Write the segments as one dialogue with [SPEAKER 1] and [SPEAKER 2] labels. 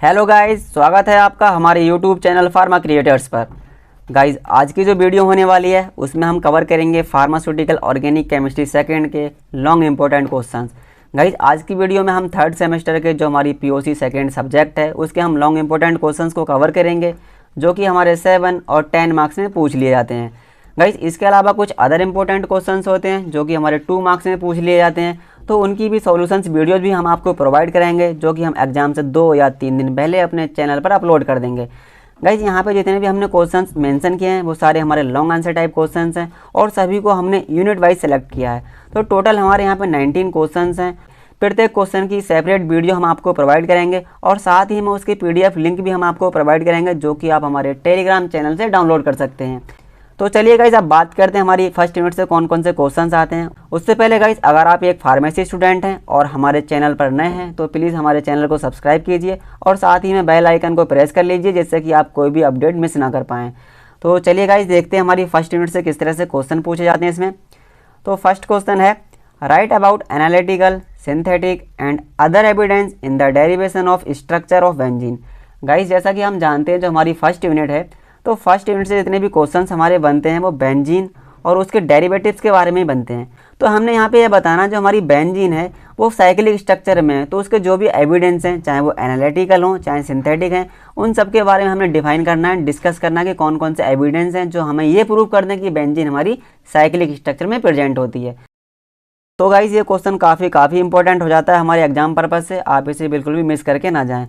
[SPEAKER 1] Hello guys, स्वागत है आपका हमारे यूट्यूब चैनल फार्मा क्रिएटर्स पर। गाइस, आज की जो वीडियो होने वाली है उसमें हम कवर करेंगे फार्मास्यूटिकल ऑर्गेनिक केमिस्ट्री सेकंड के लॉन्ग इंपॉर्टेंट क्वेश्चंस। गाइस, आज की वीडियो में हम थर्ड सेमेस्टर के जो हमारी पीओसी सेकंड सब्जेक्ट है उसके हम लॉन्ग इंपॉर्टेंट क्वेश्चंस को कवर करेंगे, जो कि हमारे 7 और 10 मार्क्स में पूछ लिए जाते हैं। गाइस, इसके अलावा कुछ अदर इंपॉर्टेंट क्वेश्चंस होते हैं जो कि हमारे 2 मार्क्स में पूछ लिए जाते हैं, तो उनकी भी सॉल्यूशंस वीडियोस भी हम आपको प्रोवाइड कराएंगे, जो कि हम एग्जाम से 2 या 3 दिन पहले अपने चैनल पर अपलोड कर देंगे। गाइस, यहाँ पे जितने भी हमने क्वेश्चंस मेंशन किए हैं वो सारे हमारे लॉन्ग आंसर टाइप क्वेश्चंस हैं और सभी को हमने यूनिट वाइज सेलेक्ट किया है। तो टोटल हमारे यहाँ पे 19 क्वेश्चंस हैं। प्रत्येक क्वेश्चन की सेपरेट वीडियो हम आपको प्रोवाइड करेंगे और साथ ही हम उसकी PDF लिंक भी हम आपको प्रोवाइड करेंगे, जो कि आप हमारे टेलीग्राम चैनल से डाउनलोड कर सकते हैं। तो चलिए गाइस, अब बात करते हैं हमारी फर्स्ट यूनिट से कौन कौन से क्वेश्चंस आते हैं। उससे पहले गाइस, अगर आप एक फार्मेसी स्टूडेंट हैं और हमारे चैनल पर नए हैं तो प्लीज़ हमारे चैनल को सब्सक्राइब कीजिए और साथ ही में बेल आइकन को प्रेस कर लीजिए, जिससे कि आप कोई भी अपडेट मिस ना कर पाएँ। तो चलिए गाइस, देखते हैं हमारी फर्स्ट यूनिट से किस तरह से क्वेश्चन पूछे जाते हैं इसमें। तो फर्स्ट क्वेश्चन है, right about analytical synthetic and other evidence in the derivation of structure of benzene. Guys, जैसा कि हम जानते हैं जो हमारी फर्स्ट यूनिट है, तो फर्स्ट यूनिट से जितने भी क्वेश्चंस हमारे बनते हैं वो बेंजीन और उसके डेरिवेटिव्स के बारे में ही बनते हैं। तो हमने यहाँ पे यह बताना, जो हमारी बेंजीन है वो साइक्लिक स्ट्रक्चर में है, तो उसके जो भी एविडेंस हैं, चाहे वो एनालिटिकल हों चाहे सिंथेटिक हैं, उन सब के बारे में हमने डिफाइन करना है, डिस्कस करना है कि कौन कौन से एविडेंस हैं जो हमें ये प्रूव कर दें कि बेंजीन हमारी साइक्लिक स्ट्रक्चर में प्रेजेंट होती है। तो गाइस, ये क्वेश्चन काफ़ी इंपॉर्टेंट हो जाता है हमारे एग्जाम पर्पज़ से, आप इसे बिल्कुल भी मिस करके ना जाएँ।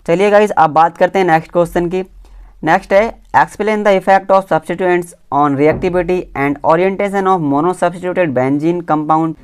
[SPEAKER 1] चलिए गाइस, अब बात करते हैं नेक्स्ट क्वेश्चन की। नेक्स्ट है, explain the effect of substituents on reactivity and orientation of monosubstituted benzene compound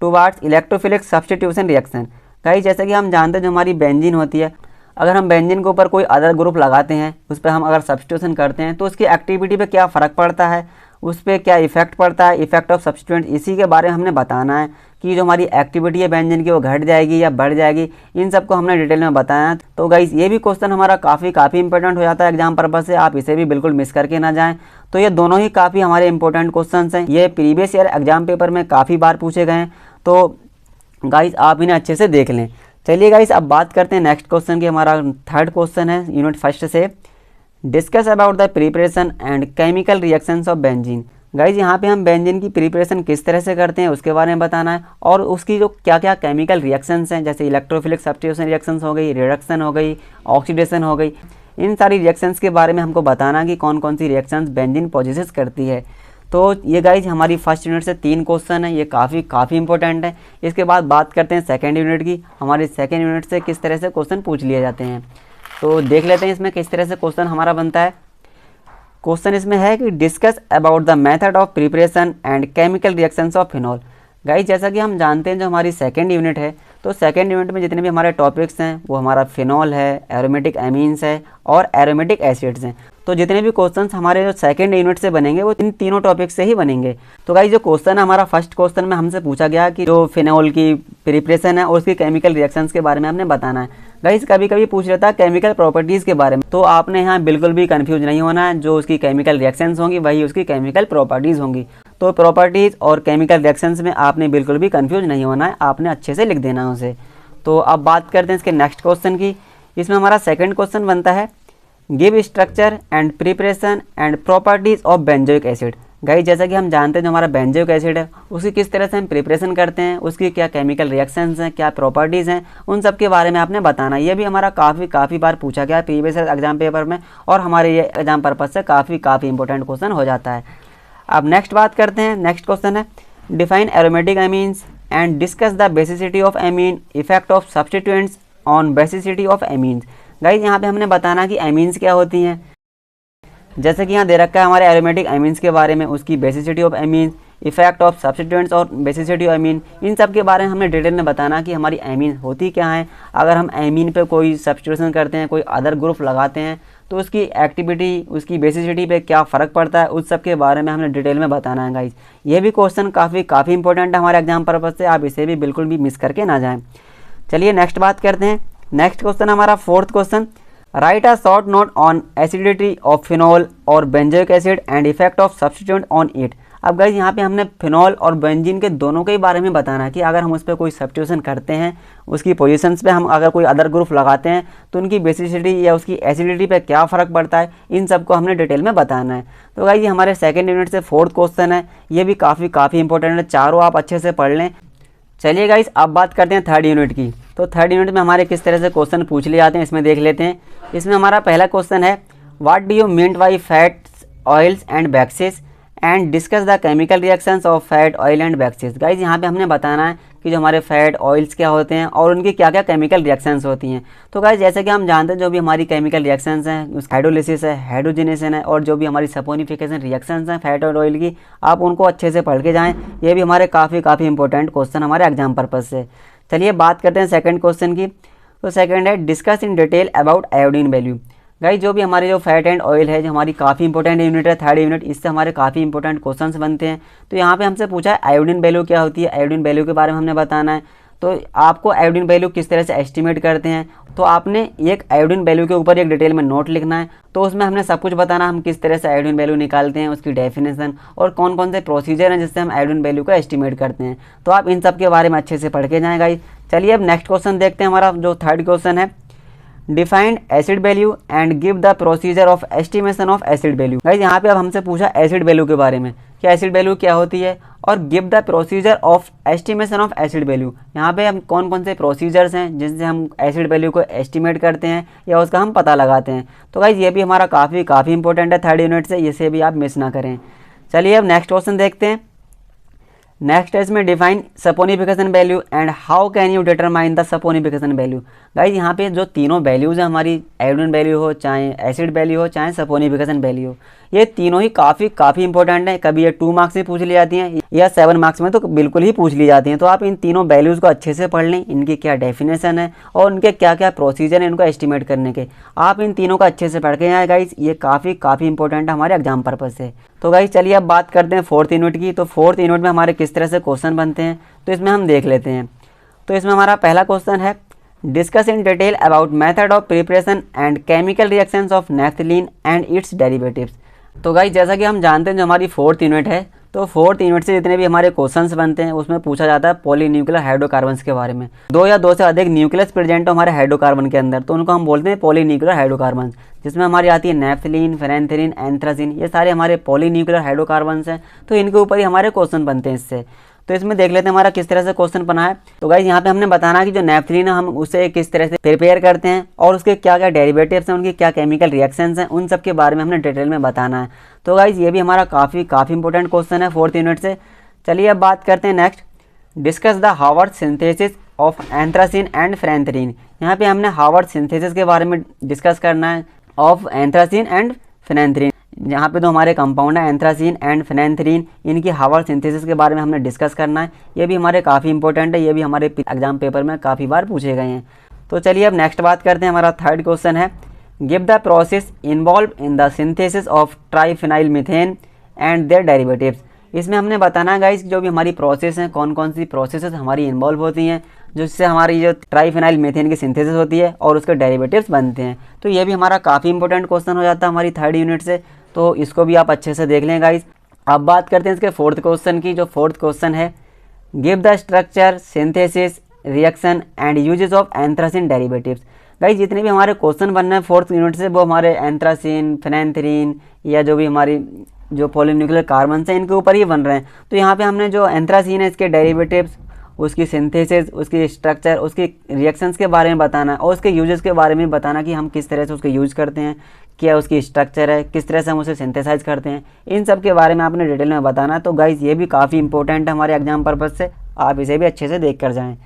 [SPEAKER 1] towards electrophilic substitution reaction. Guys, जैसे कि हम जानते हैं जो हमारी बेंजीन होती है, अगर हम बेंजीन के ऊपर कोई अदर ग्रुप लगाते हैं, उस पर हम अगर सब्स्टिट्यूशन करते हैं तो उसकी एक्टिविटी पे क्या फ़र्क पड़ता है, उस पर क्या इफेक्ट पड़ता है, इफेक्ट ऑफ सब्स्टिट्यूएंट, इसी के बारे में हमने बताना है कि जो हमारी एक्टिविटी है बेंजीन की वो घट जाएगी या बढ़ जाएगी। इन सबको हमने डिटेल में बताया। तो गाइस, ये भी क्वेश्चन हमारा काफ़ी इंपॉर्टेंट हो जाता है एग्जाम पर्पज से, आप इसे भी बिल्कुल मिस करके ना जाएं। तो ये दोनों ही काफ़ी हमारे इंपॉर्टेंट क्वेश्चन हैं, ये प्रीवियस ईयर एग्जाम पेपर में काफ़ी बार पूछे गए हैं, तो गाइस आप इन्हें अच्छे से देख लें। चलिए गाइस, अब बात करते हैं नेक्स्ट क्वेश्चन की। हमारा थर्ड क्वेश्चन है यूनिट फर्स्ट से, discuss about the preparation and chemical reactions of benzene. Guys, यहाँ पे हम बेंजीन की प्रिपरेशन किस तरह से करते हैं उसके बारे में बताना है, और उसकी जो क्या क्या केमिकल रिएक्शंस हैं, जैसे इलेक्ट्रोफिलिक सब्स्टिट्यूशन रिएक्शंस हो गई, रिडक्शन हो गई, ऑक्सीडेशन हो गई, इन सारी रिएक्शंस के बारे में हमको बताना कि कौन कौन सी रिएक्शंस बेंजीन पॉजेसेस करती है। तो ये गाइज हमारी फर्स्ट यूनिट से 3 क्वेश्चन है, ये काफ़ी इंपॉर्टेंट है। इसके बाद बात करते हैं सेकेंड यूनिट की। हमारी सेकेंड यूनिट से किस तरह से क्वेश्चन पूछ लिए जाते हैं, तो देख लेते हैं इसमें किस तरह से क्वेश्चन हमारा बनता है। क्वेश्चन इसमें है कि discuss about the method of preparation and chemical reactions of phenol. Guys, जैसा कि हम जानते हैं जो हमारी सेकेंड यूनिट है, तो सेकेंड यूनिट में जितने भी हमारे टॉपिक्स हैं वो हमारा फिनॉल है, एरोमेटिक एमीन्स है और एरोमेटिक एसिड्स हैं। तो जितने भी क्वेश्चंस हमारे जो सेकेंड यूनिट से बनेंगे वो इन तीनों टॉपिक से ही बनेंगे। तो गाइस, जो क्वेश्चन है हमारा फर्स्ट क्वेश्चन में हमसे पूछा गया कि जो फिनॉल की प्रिपरेशन है और उसकी केमिकल रिएक्शंस के बारे में हमने बताना है। गाइस, कभी कभी पूछ लेता है केमिकल प्रॉपर्टीज़ के बारे में, तो आपने यहाँ बिल्कुल भी कंफ्यूज नहीं होना है। जो उसकी केमिकल रिएक्शंस होंगी वही उसकी केमिकल प्रॉपर्टीज़ होंगी। तो प्रॉपर्टीज़ और केमिकल रिएक्शंस में आपने बिल्कुल भी कंफ्यूज नहीं होना है, आपने अच्छे से लिख देना है उसे। तो अब बात करते हैं इसके नेक्स्ट क्वेश्चन की। इसमें हमारा सेकंड क्वेश्चन बनता है, give structure and preparation and properties of benzoic acid. Guys, जैसा कि हम जानते हैं जो हमारा बेंजोइक एसिड है उसकी किस तरह से हम प्रिपरेशन करते हैं, उसकी क्या केमिकल रिएक्शंस हैं, क्या प्रॉपर्टीज़ हैं, उन सब के बारे में आपने बताना। ये भी हमारा काफ़ी बार पूछा गया है प्रीवियस एग्जाम पेपर में, और हमारे ये एग्जाम पर्पज से काफ़ी इंपॉर्टेंट क्वेश्चन हो जाता है। अब नेक्स्ट बात करते हैं। नेक्स्ट क्वेश्चन है, define aromatic amines and discuss the basicity of amine, effect of substituents on basicity of amines. Guys, यहाँ पे हमने बताना कि एमीन्स क्या होती हैं। जैसे कि यहाँ दे रखा है हमारे एरोमेटिक एमीन्स के बारे में, उसकी basicity of amine, effect of substituents और बेसिसिटी ऑफ एमीन, इन सब के बारे में हमने डिटेल में बताना कि हमारी एमीन होती क्या है। अगर हम एमीन पे कोई सब्स्टिट्यूशन करते हैं, कोई अदर ग्रुप लगाते हैं, तो उसकी एक्टिविटी, उसकी बेसिसिटी पे क्या फ़र्क पड़ता है, उस सब के बारे में हमने डिटेल में बताना है। गाइज, ये भी क्वेश्चन काफ़ी इंपॉर्टेंट है हमारे एग्जाम पर्पज से, आप इसे भी बिल्कुल भी मिस करके ना जाएँ। चलिए नेक्स्ट बात करते हैं। नेक्स्ट क्वेश्चन हमारा fourth question, write a short note on acidity of phenol और benzoic acid and effect of substituent on it. अब गाइज यहाँ पे हमने फिनॉल और बेंजीन के दोनों के ही बारे में बताना है कि अगर हम उस पर कोई सब्स्टिट्यूशन करते हैं, उसकी पोजीशंस पे हम अगर कोई अदर ग्रुप लगाते हैं तो उनकी बेसिसिटी या उसकी एसिडिटी पे क्या फ़र्क पड़ता है, इन सबको हमने डिटेल में बताना है। तो गाइज ये हमारे सेकेंड यूनिट से फोर्थ क्वेश्चन है, ये भी काफ़ी इंपॉर्टेंट है, चारों आप अच्छे से पढ़ लें। चलिए गाइज अब बात करते हैं थर्ड यूनिट की। तो थर्ड यूनिट में हमारे किस तरह से क्वेश्चन पूछ लिए जाते हैं इसमें देख लेते हैं। इसमें हमारा पहला क्वेश्चन है, what do you mean by fats, oils and waxes and discuss the chemical reactions of fat, oil and waxes. Guys यहाँ पे हमने बताना है कि जो हमारे फैट, ऑयल्स क्या होते हैं और उनकी क्या क्या केमिकल रिएक्शंस होती हैं। तो गाइज जैसे कि हम जानते हैं जो भी हमारी केमिकल रिएक्शंस हैं, उस हाइड्रोलिसिस है, हाइड्रोजनेशन है और जो भी हमारी सपोनिफिकेशन रिएक्शंस हैं फैट और ऑयल की, आप उनको अच्छे से पढ़ के जाएँ। ये भी हमारे काफ़ी इंपॉर्टेंट क्वेश्चन हमारे एग्जाम पर्पज़ से। चलिए बात करते हैं सेकंड क्वेश्चन की। तो सेकंड है, discuss in detail about iodine value. Guys जो भी हमारे जो फैट एंड ऑयल है, जो हमारी काफ़ी इंपॉर्टेंट यूनिट है थर्ड यूनिट, इससे हमारे काफ़ी इंपॉर्टेंट क्वेश्चंस बनते हैं। तो यहाँ पे हमसे पूछा है आयोडीन वैल्यू क्या होती है, आयोडीन वैल्यू के बारे में हमने बताना है। तो आपको आयोडीन वैल्यू किस तरह से एस्टिमेट करते हैं, तो आपने एक आयोडीन वैल्यू के ऊपर एक डिटेल में नोट लिखना है। तो उसमें हमने सब कुछ बताना, हम किस तरह से आयोडीन वैल्यू निकालते हैं, उसकी डेफिनेशन और कौन कौन से प्रोसीजर हैं जिससे हम आयोडीन वैल्यू को एस्टिमेट करते हैं। तो आप इन सब के बारे में अच्छे से पढ़ के जाएँ गाइस। चलिए अब नेक्स्ट क्वेश्चन देखते हैं। हमारा जो थर्ड क्वेश्चन है, defined acid value and give the procedure of estimation of acid value. Guys यहाँ पे अब हमसे पूछा एसिड वैल्यू के बारे में कि एसिड वैल्यू क्या होती है और give the procedure of estimation of acid value. यहाँ पे हम कौन कौन से प्रोसीजर्स हैं जिनसे हम एसिड वैल्यू को एस्टिमेट करते हैं या उसका हम पता लगाते हैं। तो गाइस ये भी हमारा काफ़ी इंपॉर्टेंट है थर्ड यूनिट से, इसे भी आप मिस ना करें। चलिए अब नेक्स्ट क्वेश्चन देखते हैं। नेक्स्ट है इसमें, define saponification value and how can you determine the saponification value. Guys यहाँ पे जो तीनों वैल्यूज हैं, हमारी आयोडीन वैल्यू हो, चाहे एसिड वैल्यू हो, चाहे सपोनिफिकेशन वैल्यू हो, ये तीनों ही काफ़ी इंपॉर्टेंट है। कभी ये 2 मार्क्स में पूछ ली जाती हैं या 7 मार्क्स में तो बिल्कुल ही पूछ ली जाती हैं। तो आप इन तीनों वैल्यूज़ को अच्छे से पढ़ लें, इनकी क्या डेफिनेशन है और उनके क्या क्या प्रोसीजर हैं इनको एस्टिमेट करने के। आप इन तीनों का अच्छे से पढ़ के आए गाइज, ये काफ़ी इंपॉर्टेंट है हमारे एग्जाम पर्पज़ से। तो गाइज चलिए अब बात करते हैं फोर्थ यूनिट की। तो फोर्थ यूनिट में हमारे किस तरह से क्वेश्चन बनते हैं तो इसमें हम देख लेते हैं। तो इसमें हमारा पहला क्वेश्चन है, discuss in detail about method of preparation and chemical reactions of naphthalene and it's derivatives. तो गाइज जैसा कि हम जानते हैं जो हमारी फोर्थ यूनिट है, तो फोर्थ यूनिट से जितने भी हमारे क्वेश्चंस बनते हैं उसमें पूछा जाता है पॉलीन्यूक्लियर हाइड्रोकार्बन्स के बारे में। 2 या 2 से अधिक न्यूक्लियस प्रेजेंट हो हमारे हाइड्रोकार्बन के अंदर, तो उनको हम बोलते हैं पॉलीन्यूक्लियर हाइड्रोकार्बन्स, जिसमें हमारी आती है नैफ्थलीन, फेरेंथ्रीन, एंथ्रासिन, ये सारे हमारे पॉलीन्यूक्लियर हाइड्रोकार्बन्स हैं। तो इनके ऊपर ही हमारे क्वेश्चन बनते हैं इससे। तो इसमें देख लेते हैं हमारा किस तरह से क्वेश्चन बना है। तो गाइज यहाँ पे हमने बताना है कि जो नैफ्थलीन है हम उसे किस तरह से प्रिपेयर करते हैं और उसके क्या क्या डेरिवेटिव्स हैं, उनकी क्या केमिकल रिएक्शंस हैं, उन सब के बारे में हमने डिटेल में बताना है। तो गाइज ये भी हमारा काफ़ी इंपॉर्टेंट क्वेश्चन है फोर्थ यूनिट से। चलिए अब बात करते हैं next, discuss the Haworth synthesis of anthracene and phenanthrene. यहाँ पे हमने हावर्ड सिंथेसिस के बारे में डिस्कस करना है ऑफ एंथ्रासिन एंड फेरेंथ्रीन। यहाँ पे तो हमारे कंपाउंड है एंथ्रासिन एंड फेरेंथ्रीन, इनकी हावर्ड सिंथेसिस के बारे में हमने डिस्कस करना है। ये भी हमारे काफ़ी इंपॉर्टेंट है, ये भी हमारे एग्जाम पेपर में काफ़ी बार पूछे गए हैं। तो चलिए अब नेक्स्ट बात करते हैं। हमारा थर्ड क्वेश्चन है, give the process involve in the synthesis of triphenyl methane and their derivatives. इसमें हमने बताना है गाइस जो भी हमारी प्रोसेस हैं, कौन कौन सी प्रोसेस हमारी इन्वॉल्व होती हैं जिससे हमारी जो ट्राइफिनाइल मीथेन की सिंथेसिस होती है और उसके डेरिवेटिव्स बनते हैं। तो ये भी हमारा काफ़ी इंपॉर्टेंट क्वेश्चन हो जाता है हमारी थर्ड यूनिट से, तो इसको भी आप अच्छे से देख लें गाइस। अब बात करते हैं इसके फोर्थ क्वेश्चन की। जो फोर्थ क्वेश्चन है, give the structure, synthesis, reaction and uses of anthracene derivatives. Guys जितने भी हमारे क्वेश्चन बनने हैं फोर्थ यूनिट से वो हमारे एंथ्रासिन, फेरेंथ्रीन या जो भी हमारी जो पॉलीन्यूक्लियर कार्बन हैं इनके ऊपर ही बन रहे हैं। तो यहाँ पे हमने जो एंथ्रासिन है इसके डेरिवेटिव्स, उसकी सिंथेसिस, उसकी स्ट्रक्चर, उसकी रिएक्शंस के बारे में बताना है और उसके यूजेस के बारे में बताना कि हम किस तरह से उसके यूज़ करते हैं, क्या उसकी स्ट्रक्चर है, किस तरह से हम उसे सिंथेसाइज करते हैं, इन सब के बारे में आपने डिटेल में बताना है। तो गाइज ये भी काफ़ी इंपॉर्टेंट है हमारे एग्जाम पर्पज़ से, आप इसे भी अच्छे से देख कर जाएँ।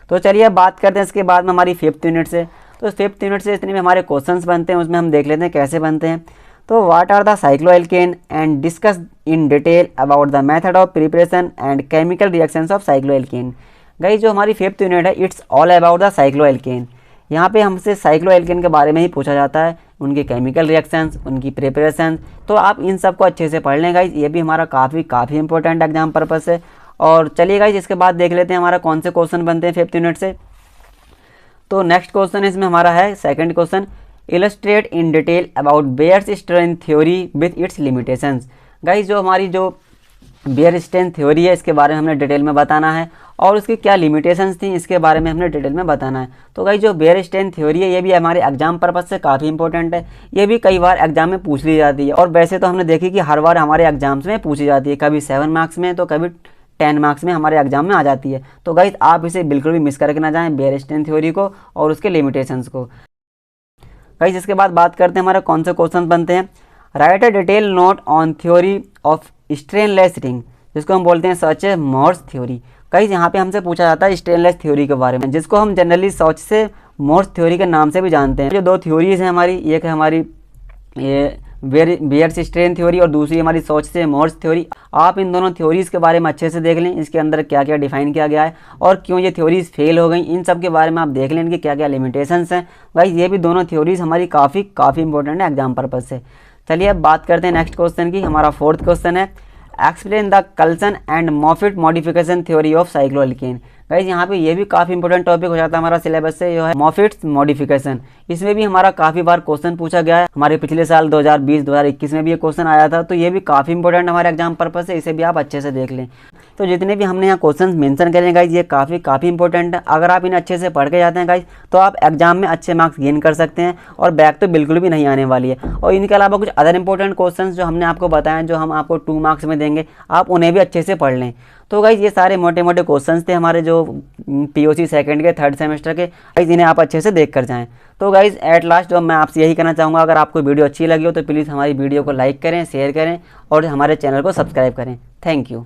[SPEAKER 1] तो चलिए अब बात करते हैं इसके बाद में हमारी फिफ्थ यूनिट से। तो फिफ्थ यूनिट से जितने भी हमारे क्वेश्चंस बनते हैं उसमें हम देख लेते हैं कैसे बनते हैं। तो what are the cycloalkane and discuss in detail about the method of preparation and chemical reactions of cycloalkane. Guys जो हमारी फिफ्थ यूनिट है it's all about the cycloalkane. यहाँ पे हमसे साइक्लोएल्केन के बारे में ही पूछा जाता है, उनके केमिकल रिएक्शंस, उनकी प्रिपरेशन। तो आप इन सब को अच्छे से पढ़ लें गाइस, ये भी हमारा काफ़ी इंपॉर्टेंट एग्जाम पर्पज़ है। और चलिए गाइस इसके बाद देख लेते हैं हमारा कौन से क्वेश्चन बनते हैं फिफ्थ यूनिट से। तो नेक्स्ट क्वेश्चन इसमें हमारा है second question, illustrate in detail about Baeyer's strain theory with its limitations. Guys जो हमारी जो बेयर स्ट्रेंथ थ्योरी है इसके बारे में हमने डिटेल में बताना है, और उसकी क्या लिमिटेशंस थी इसके बारे में हमने डिटेल में बताना है। तो गाइस जो बेयर स्ट्रेंथ थ्योरी है ये भी हमारे एग्जाम पर्पज से काफ़ी इंपॉर्टेंट है, ये भी कई बार एग्जाम में पूछ ली जाती है, और वैसे तो हमने देखी कि हर बार हमारे एग्जाम्स में पूछी जाती है, कभी 7 मार्क्स में तो कभी 10 मार्क्स में हमारे एग्जाम में आ जाती है। तो गाइस आप इसे बिल्कुल भी मिस करके ना जाएं, बेयर स्ट्रेंथ थ्योरी को और उसके लिमिटेशंस को। गाइस इसके बाद बात करते हैं हमारे कौन से क्वेश्चन बनते हैं। Write a detail note on theory of strainless ring, जिसको हम बोलते हैं सच है मोर्स थ्योरी। गाइस यहाँ पे हमसे पूछा जाता है स्ट्रेनलेस थ्योरी के बारे में, जिसको हम जनरली सच से मोर्स थ्योरी के नाम से भी जानते हैं। जो दो थ्योरीज हैं हमारी, एक है हमारी ये बेयर्स स्ट्रेन थ्योरी और दूसरी हमारी सोच से मोर्स थ्योरी। आप इन दोनों थ्योरीज़ के बारे में अच्छे से देख लें, इसके अंदर क्या क्या डिफाइन किया गया है और क्यों ये थ्योरीज़ फेल हो गई, इन सब के बारे में आप देख लें, इनकी क्या क्या लिमिटेशंस हैं। गाइस ये भी दोनों थ्योरीज़ हमारी काफ़ी इंपॉर्टेंट है एग्जाम पर्पज से। चलिए अब बात करते हैं नेक्स्ट क्वेश्चन की। हमारा 4th क्वेश्चन है, explain the Coulson and Moffitt modification theory of cycloalkane. Guys यहाँ पे ये भी काफ़ी इंपॉर्टेंट टॉपिक हो जाता है हमारा सिलेबस से, जो है मॉफिट्स मॉडिफिकेशन। इसमें भी हमारा काफ़ी बार क्वेश्चन पूछा गया है, हमारे पिछले साल 2020-2021 में भी ये क्वेश्चन आया था, तो ये भी काफ़ी इंपॉर्टेंट हमारे एग्जाम पर्पज से, इसे भी आप अच्छे से देख लें। तो जितने भी हमने यहाँ क्वेश्चन मेंशन करें गाइस ये काफ़ी इंपॉर्टेंट है। अगर आप इन्हें अच्छे से पढ़ के जाते हैं गाइस तो आप एग्जाम में अच्छे मार्क्स गेन कर सकते हैं, और बैक तो बिल्कुल भी नहीं आने वाली है। और इनके अलावा कुछ अदर इंपॉर्टेंट क्वेश्चंस जो हमने आपको बताएं, जो हम आपको 2 मार्क्स में देंगे, आप उन्हें भी अच्छे से पढ़ लें। तो गाइस ये सारे मोटे मोटे क्वेश्चंस थे हमारे जो POC सेकंड के 3rd सेमेस्टर के। गाइस इन्हें आप अच्छे से देख कर जाएं। तो गाइस एट लास्ट जो मैं आपसे यही कहना चाहूँगा, अगर आपको वीडियो अच्छी लगी हो तो प्लीज़ हमारी वीडियो को लाइक करें, शेयर करें और हमारे चैनल को सब्सक्राइब करें। Thank you.